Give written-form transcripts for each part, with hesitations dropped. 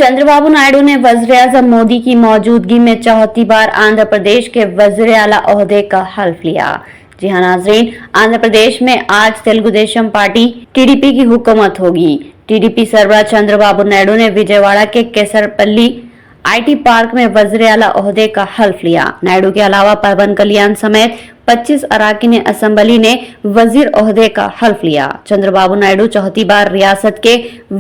चंद्रबाबू नायडू ने वज़ीर-ए-आज़म मोदी की मौजूदगी में चौथी बार आंध्र प्रदेश के वज़ीर आला ओहदे का हल्फ लिया। जी हां नाज़रीन, आंध्र प्रदेश में आज तेलुगु देशम पार्टी टीडीपी की हुकूमत होगी। टीडीपी सरबराह चंद्रबाबू नायडू ने विजयवाड़ा के केसरपल्ली आईटी पार्क में वज़ीर आला ओहदे का हल्फ लिया। नायडू के अलावा पवन कल्याण समेत 25 अरकान असेंबली ने वजीर ओहदे का हल्फ लिया। चंद्रबाबू नायडू चौथी बार रियासत के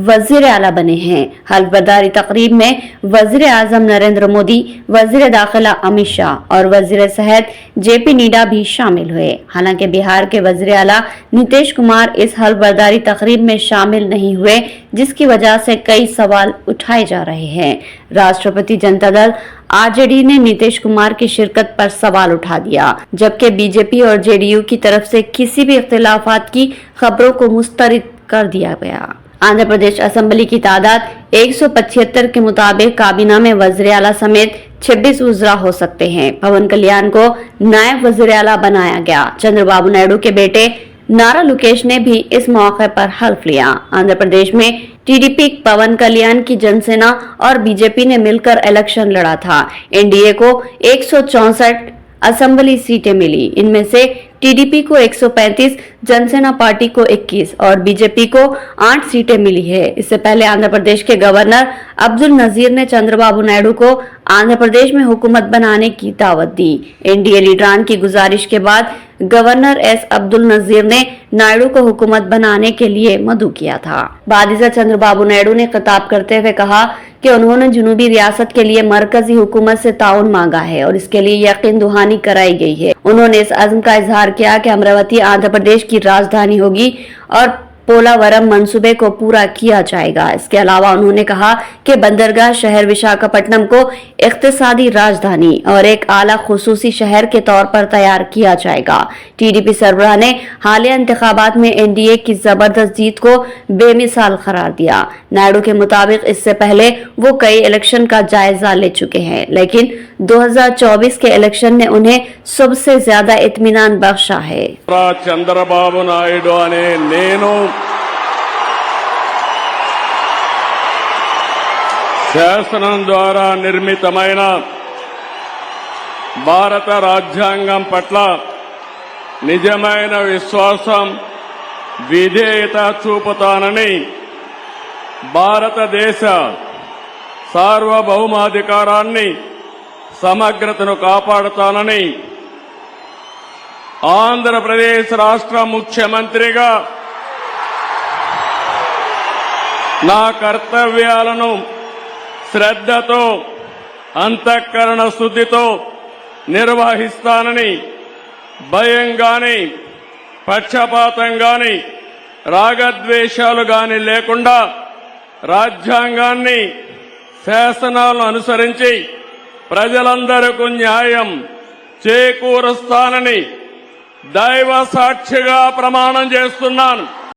वजीर आला बने हैं। हल्फ बर्दारी तकरीब में वजीर आजम नरेंद्र मोदी, वजीर दाखिला अमित शाह और वजीर सेहत जेपी नड्डा भी शामिल हुए। हालांकि बिहार के वजीर आला नीतीश कुमार इस हल्फ बर्दारी तकरीब में शामिल नहीं हुए, जिसकी वजह से कई सवाल उठाए जा रहे हैं। राष्ट्रपति जनता दल आरजेडी ने नीतीश कुमार की शिरकत पर सवाल उठा दिया, जबकि बीजेपी और जेडीयू की तरफ से किसी भी इख्तिलाफात की खबरों को मुस्तरद कर दिया गया। आंध्र प्रदेश असेंबली की तादाद 175 के मुताबिक काबीना में वज़ीर आला समेत 26 वज़रा हो सकते हैं। पवन कल्याण को नायब वज़ीर आला बनाया गया। चंद्रबाबू नायडू के बेटे नारा लोकेश ने भी इस मौके पर हल्फ लिया। आंध्र प्रदेश में टीडीपी, पवन कल्याण की जनसेना और बीजेपी ने मिलकर इलेक्शन लड़ा था। एनडीए को 164 असेंबली सीटें मिली। इनमें से टीडीपी को 135, जनसेना पार्टी को 21 और बीजेपी को 8 सीटें मिली है। इससे पहले आंध्र प्रदेश के गवर्नर अब्दुल नजीर ने चंद्रबाबू नायडू को आंध्र प्रदेश में हुकूमत बनाने की दावत दी। एनडीए लीडरान की गुजारिश के बाद गवर्नर एस अब्दुल नजीर ने नायडू को हुकूमत बनाने के लिए मदऊ किया था। बादिजा चंद्रबाबू नायडू ने खिताब करते हुए कहा कि उन्होंने जुनूबी रियासत के लिए मरकजी हुकूमत से ताउन मांगा है और इसके लिए यकीन दहानी कराई गई है। उन्होंने इस अज़्म का इजहार किया कि अमरावती आंध्र प्रदेश की राजधानी होगी और पोलावरम मंसूबे को पूरा किया जाएगा। इसके अलावा उन्होंने कहा कि बंदरगाह शहर विशाखापट्टनम को इक्तिसादी राजधानी और एक आला खुसूसी शहर के तौर पर तैयार किया जाएगा। टीडीपी सरबराह ने हालिया इंतखाबात में एनडीए की जबरदस्त जीत को बेमिसाल करार दिया। नायडू के मुताबिक इससे पहले वो कई इलेक्शन का जायजा ले चुके हैं, लेकिन 2024 के इलेक्शन ने उन्हें सबसे ज्यादा इत्मीनान बख्शा है। चंद्रबाबू नायडू अने नेनु శాసనం ద్వారా నిర్మితమైన భారత రాజ్యాంగం పట్ల నిజమైన విశ్వాసం, విధేయత చూపుతానని, భారతదేశ సార్వభౌమాధికారాన్ని, సమగ్రతను కాపాడుతానని ఆంధ్రప్రదేశ్ రాష్ట్ర ముఖ్యమంత్రిగా నా కర్తవ్యాలను శ్రద్ధతో, అంతఃకరణ శుద్ధితో నిర్వహిస్తానని, భయం గాని, పక్షపాతం గాని, రాగద్వేషాలు గాని లేకుండా రాజ్యాంగాన్ని, శాసనాలను అనుసరించి ప్రజలందరికీ న్యాయం చేకూరుస్తానని దైవ సాక్షిగా ప్రమాణం చేస్తున్నాను।